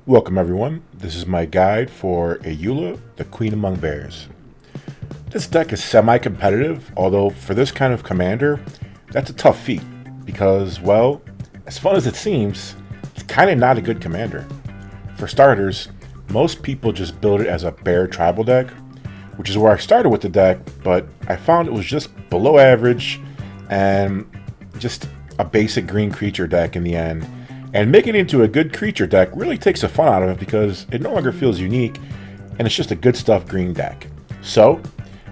Welcome everyone, this is my guide for Ayula, the Queen Among Bears. This deck is semi-competitive, although for this kind of commander, that's a tough feat, because, well, as fun as it seems, it's kinda not a good commander. For starters, most people just build it as a bear tribal deck, which is where I started with the deck, but I found it was just below average, and just a basic green creature deck in the end. And making it into a good creature deck really takes the fun out of it because it no longer feels unique and it's just a good stuff green deck. So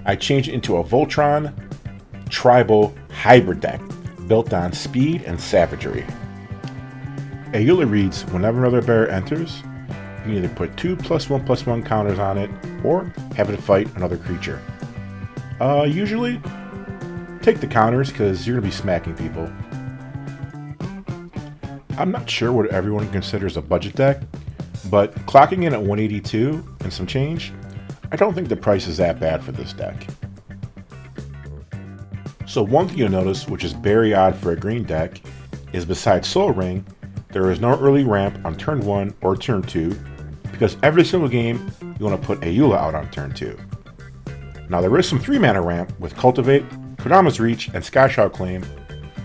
I changed it into a Voltron tribal hybrid deck built on speed and savagery. Ayula reads, whenever another bear enters, you can either put 2+1/+1 counters on it or have it fight another creature. Usually take the counters because you're going to be smacking people. I'm not sure what everyone considers a budget deck, but clocking in at 182 and some change, I don't think the price is that bad for this deck. So one thing you'll notice, which is very odd for a green deck, is besides Soul Ring, there is no early ramp on turn 1 or turn 2, because every single game you want to put Ayula out on turn 2. Now there is some 3-mana ramp with Cultivate, Kodama's Reach, and Skyshroud Claim,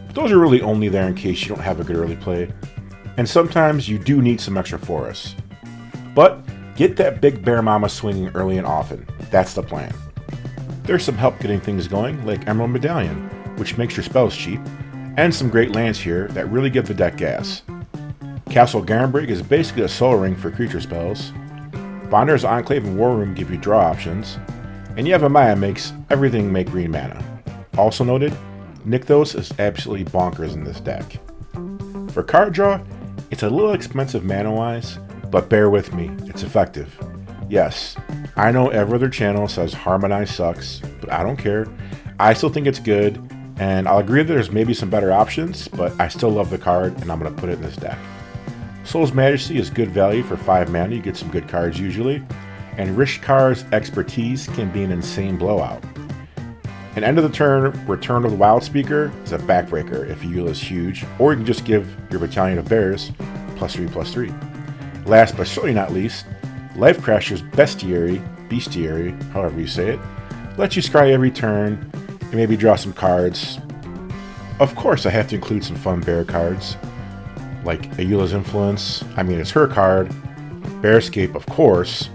but those are really only there in case you don't have a good early play, and sometimes you do need some extra forests. But get that big bear mama swinging early and often, that's the plan. There's some help getting things going, like Emerald Medallion, which makes your spells cheap, and some great lands here that really give the deck gas. Castle Garenbrig is basically a soul ring for creature spells. Bonder's Enclave and War Room give you draw options, and Yavimaya makes everything make green mana. Also noted, Nykthos is absolutely bonkers in this deck. For card draw, it's a little expensive mana-wise, but bear with me, it's effective. Yes, I know every other channel says Harmonize sucks, but I don't care. I still think it's good, and I'll agree that there's maybe some better options, but I still love the card, and I'm going to put it in this deck. Soul's Majesty is good value for 5 mana, you get some good cards usually, and Rishkar's Expertise can be an insane blowout. An end of the turn Return of the Wild Speaker is a backbreaker if Ayula is huge, or you can just give your battalion of bears +3/+3. Last but certainly not least, Life Crasher's Bestiary, however you say it, lets you scry every turn and maybe draw some cards. Of course I have to include some fun bear cards, like Ayula's Influence, it's her card, Bearscape of course,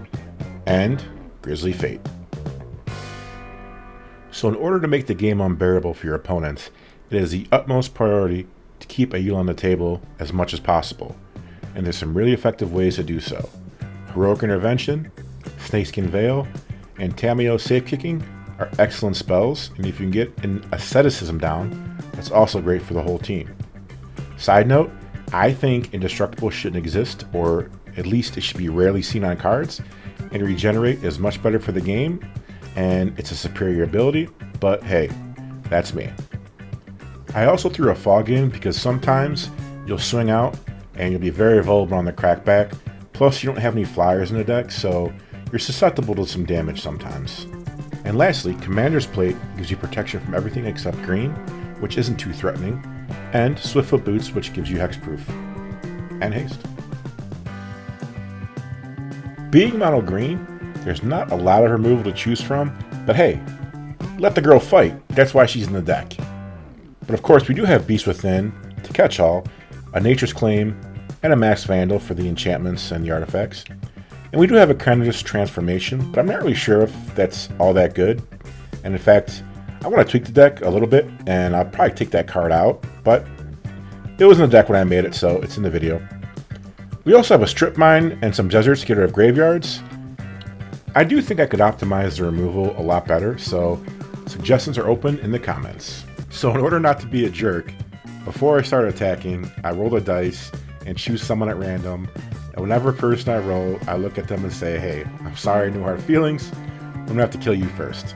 and Grisly Fate. So in order to make the game unbearable for your opponents, it is the utmost priority to keep Ayula on the table as much as possible, and there's some really effective ways to do so. Heroic Intervention, Snakeskin Veil, and Tameo Safe Kicking are excellent spells, and if you can get an asceticism down, that's also great for the whole team. Side note, I think Indestructible shouldn't exist, or at least it should be rarely seen on cards, and Regenerate is much better for the game, and it's a superior ability, but hey, that's me. I also threw a fog in because sometimes you'll swing out and you'll be very vulnerable on the crackback, plus you don't have any flyers in the deck, so you're susceptible to some damage sometimes. And lastly, Commander's Plate gives you protection from everything except green, which isn't too threatening, and Swiftfoot Boots, which gives you hexproof and haste. Being mono green, there's not a lot of removal to choose from, but hey, let the girl fight, that's why she's in the deck. But of course we do have Beast Within to catch all, a Nature's Claim, and a Max Vandal for the enchantments and the artifacts. And we do have a Krenda's Transformation, but I'm not really sure if that's all that good. And in fact, I want to tweak the deck a little bit, and I'll probably take that card out, but it was in the deck when I made it, so it's in the video. We also have a Strip Mine and some deserts to get rid of graveyards. I do think I could optimize the removal a lot better, so suggestions are open in the comments. So in order not to be a jerk, before I start attacking, I roll the dice and choose someone at random, and whenever person I roll, I look at them and say, hey, I'm sorry, no hard feelings, I'm gonna have to kill you first.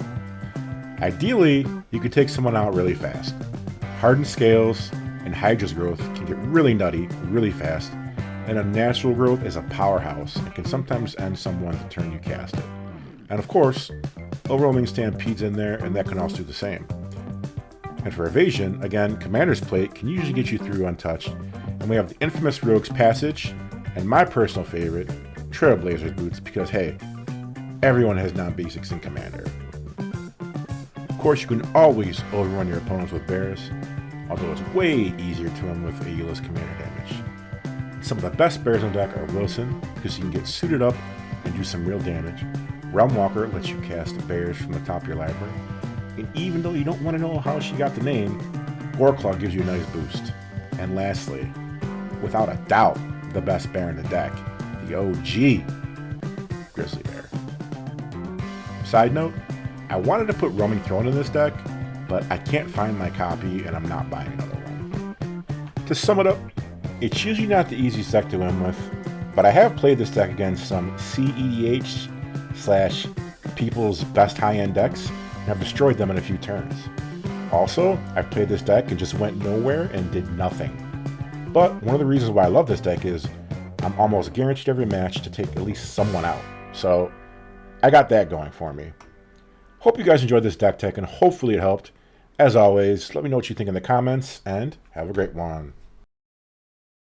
Ideally, you could take someone out really fast. Hardened Scales and Hydra's Growth can get really nutty really fast, and Unnatural Growth is a powerhouse and can sometimes end someone the turn you cast it. And of course, Overwhelming Stampede's in there, and that can also do the same. And for evasion, again, Commander's Plate can usually get you through untouched, and we have the infamous Rogue's Passage, and my personal favorite, Trailblazers boots, because hey, everyone has non-basics in Commander. Of course, you can always overrun your opponents with bears, although it's way easier to win with Ayula's Commander damage. Some of the best bears on deck are Wilson, because you can get suited up and do some real damage. Realm Walker lets you cast bears from the top of your library, and even though you don't want to know how she got the name, Goreclaw gives you a nice boost. And lastly, without a doubt, the best bear in the deck, the OG Grizzly Bear. Side note, I wanted to put Roaming Throne in this deck, but I can't find my copy and I'm not buying another one. To sum it up, it's usually not the easiest deck to win with, but I have played this deck against some CEDH / people's best high-end decks and have destroyed them in a few turns. Also, I've played this deck and just went nowhere and did nothing. But one of the reasons why I love this deck is I'm almost guaranteed every match to take at least someone out. So I got that going for me. Hope you guys enjoyed this deck tech and hopefully it helped. As always, let me know what you think in the comments and have a great one.